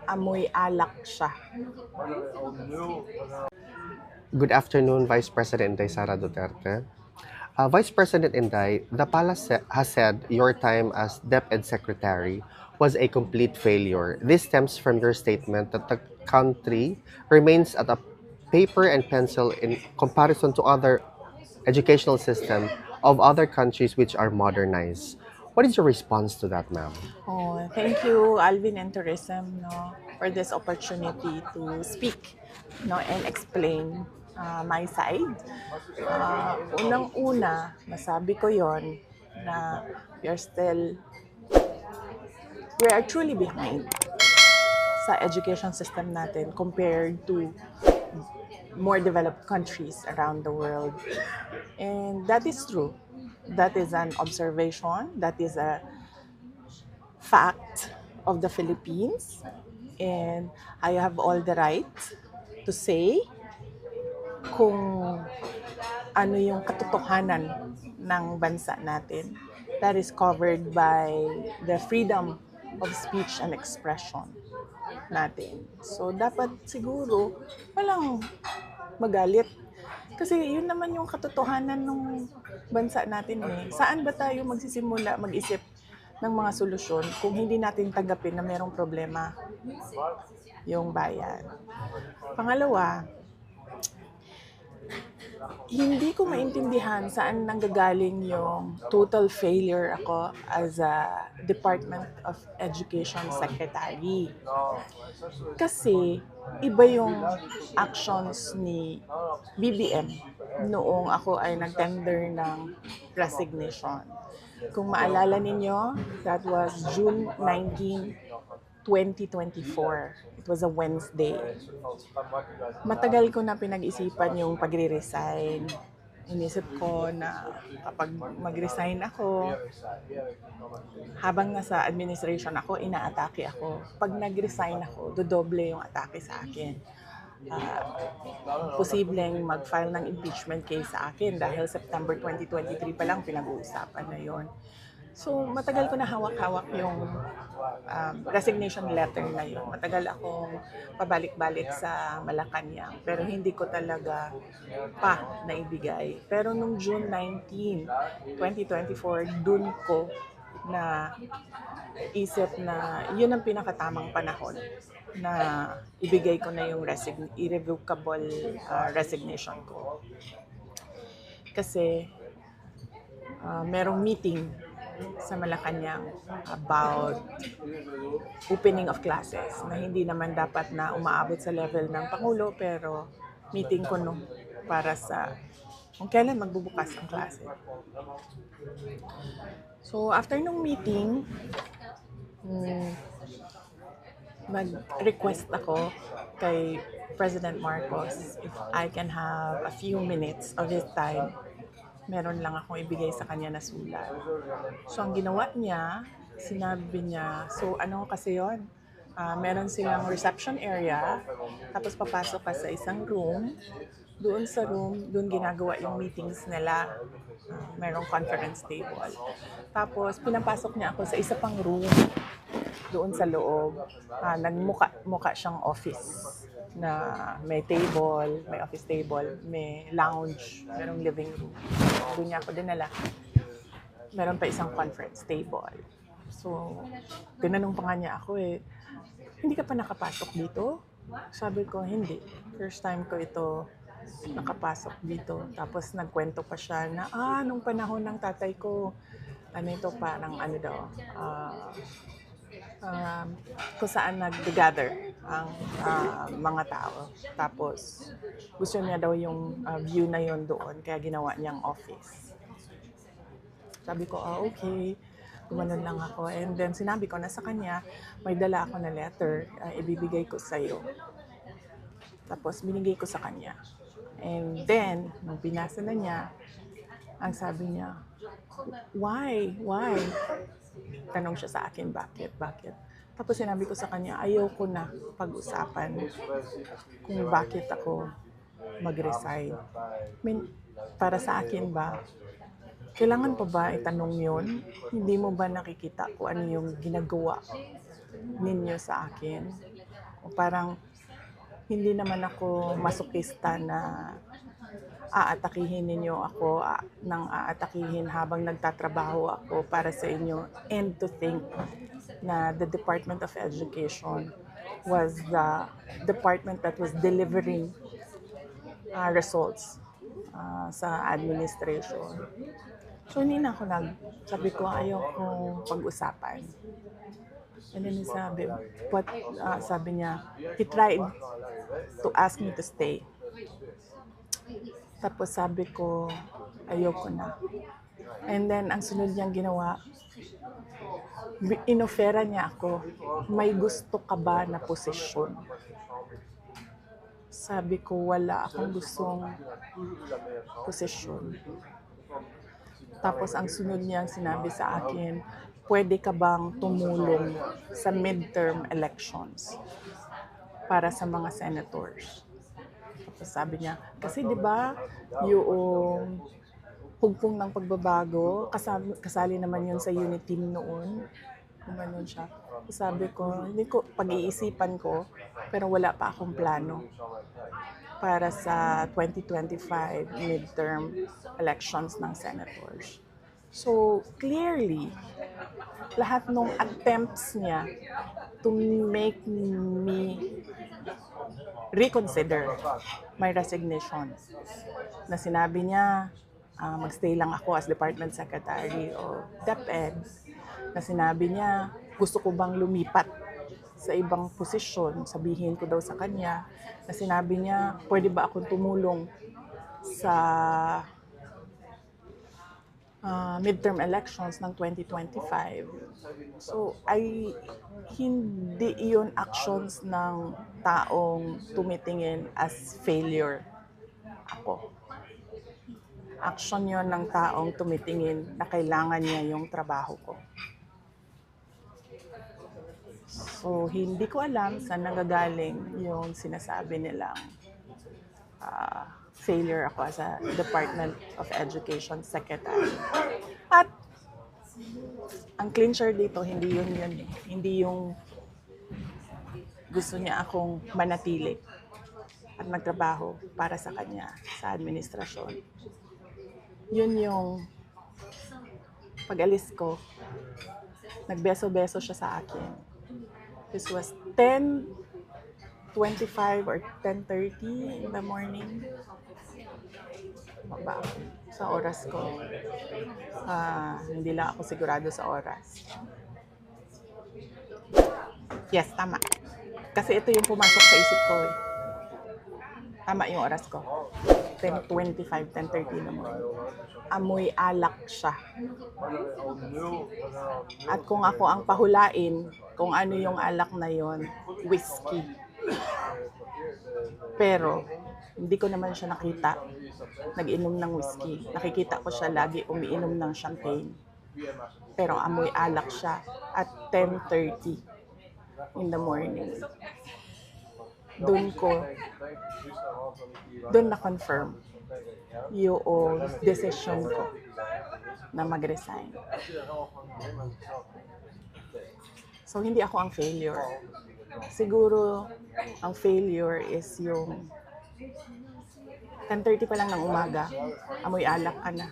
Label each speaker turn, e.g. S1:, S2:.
S1: amoy alak siya.
S2: Good afternoon, Vice President Inday Sara Duterte. Vice President Inday, the palace has said your time as DepEd Secretary was a complete failure. This stems from your statement that the country remains at a paper and pencil in comparison to other educational system of other countries which are modernized. What is your response to that, ma'am?
S1: Oh, thank you, Alvin and Tourism, no, for this opportunity to speak, no, and explain my side. Unang-una, masabi ko yon na we are still, we are truly behind sa education system natin compared to more developed countries around the world. And that is true. That is an observation. That is a fact of the Philippines. And I have all the right to say kung ano yung katotohanan ng bansa natin. That is covered by the freedom of speech and expression natin. So, dapat siguro walang magalit. Kasi yun naman yung katotohanan ng bansa natin eh. Saan ba tayo magsisimula mag-isip ng mga solusyon kung hindi natin tanggapin na merong problema yung bayan? Pangalawa, hindi ko maintindihan saan nanggagaling yung total failure ako as a Department of Education Secretary. Kasi iba yung actions ni BBM noong ako ay nag-tender ng resignation. Kung maalala ninyo, that was June 19, 2024. It was a Wednesday. Matagal ko na pinag-isipan yung pagre-resign. Inisip ko na kapag mag-resign ako, habang nasa administration ako, inaatake ako. Pag nag-resign ako, dodoble yung atake sa akin. Posibleng mag-file ng impeachment case sa akin dahil September 2023 pa lang pinag-uusapan na yon. So, matagal ko na hawak-hawak yung resignation letter na yun. Matagal akong pabalik-balik sa Malacanang, pero hindi ko talaga pa naibigay. Pero nung June 19, 2024, dun ko na isip na yun ang pinakatamang panahon na ibigay ko na yung irrevocable resignation ko. Kasi merong meeting sa Malacanang about opening of classes na hindi naman dapat na umaabot sa level ng Pangulo, pero meeting ko no para sa kung kailan magbubukas ang klase. So after nung meeting, mag-request ako kay President Marcos if I can have a few minutes of his time. Meron lang akong ibigay sa kanya na sulat. So, ang ginawa niya, sinabi niya, so ano kasi yon? Meron silang reception area, tapos papasok ka sa isang room. Doon sa room, doon ginagawa yung meetings nila. Merong conference table. Tapos, pinapasok niya ako sa isa pang room doon sa loob. Nagmuka siyang office na may table, may office table, may lounge, merong living room. Doon niya ako dinala. Meron pa isang conference table. So, tinanong pa nga niya ako hindi ka pa nakapasok dito? Sabi ko, hindi. First time ko ito nakapasok dito. Tapos nagkwento pa siya na, nung panahon ng tatay ko, parang kung saan nag-gather ang mga tao. Tapos, gusto niya daw yung view na yon doon, kaya ginawa niyang office. Sabi ko, okay. Gumanon lang ako. And then, sinabi ko na sa kanya, may dala ako na letter, ibibigay ko sa'yo. Tapos, binigay ko sa kanya. And then, nung binasa na niya, ang sabi niya, why? Tanong siya sa akin, bakit? Tapos sinabi ko sa kanya, ayoko na pag-usapan kung bakit ako mag-resign. Para sa akin ba, kailangan pa ba itanong yun? Hindi mo ba nakikita kung ano yung ginagawa ninyo sa akin? Parang hindi naman ako masokista na aatakihin ninyo ako nang aatakihin habang nagtatrabaho ako para sa inyo, and to think na the Department of Education was the department that was delivering results sa administration. So hindi na ako sabi ko ayokong pag-usapan. And then sabi niya, he tried to ask me to stay. Tapos sabi ko, ayoko na. And then ang sunod niyang ginawa, inofera niya ako, may gusto ka ba na posisyon? Sabi ko, wala akong gustong posisyon. Tapos ang sunod niyang sinabi sa akin, pwede ka bang tumulong sa midterm elections para sa mga senators? Tapos sabi niya, kasi di ba yung hugpong ng pagbabago, kasali naman yun sa unit team noon. Gumanon siya. Sabi ko, hindi ko, pag-iisipan ko, pero wala pa akong plano para sa 2025 midterm elections ng senators. So, clearly, lahat ng attempts niya to make me reconsider my resignation, na sinabi niya, magstay lang ako as Department Secretary o DepEd, na sinabi niya, gusto ko bang lumipat sa ibang posisyon, sabihin ko daw sa kanya, na sinabi niya, pwede ba akong tumulong sa midterm elections ng 2025. So, hindi iyon actions ng taong tumitingin as failure ako. Action yon ng taong tumitingin na kailangan niya yung trabaho ko. So, hindi ko alam saan nanggagaling yung sinasabi nilang failure ako as a Department of Education Secretary. At ang clincher dito, hindi yun eh. Hindi yung gusto niya akong manatili at magtrabaho para sa kanya sa administrasyon. Yun yung pag-alis ko, nagbeso-beso siya sa akin. This was 10:25 or 10:30 in the morning. Baba sa oras ko. Hindi lang ako sigurado sa oras. Yes, tama. Kasi ito yung pumasok sa isip ko eh. Tama yung oras ko. 10:25, 10:30 na morning. Amoy alak siya. At kung ako ang pahulain, kung ano yung alak na yon, whiskey. Pero, hindi ko naman siya nakita nag-inom ng whiskey. Nakikita ko siya lagi umiinom ng champagne. Pero amoy alak siya at 10:30 in the morning. Doon na-confirm yung decision ko na mag-resign. So, hindi ako ang failure. Siguro, ang failure is yung 10:30 pa lang ng umaga, amoy alak ka na.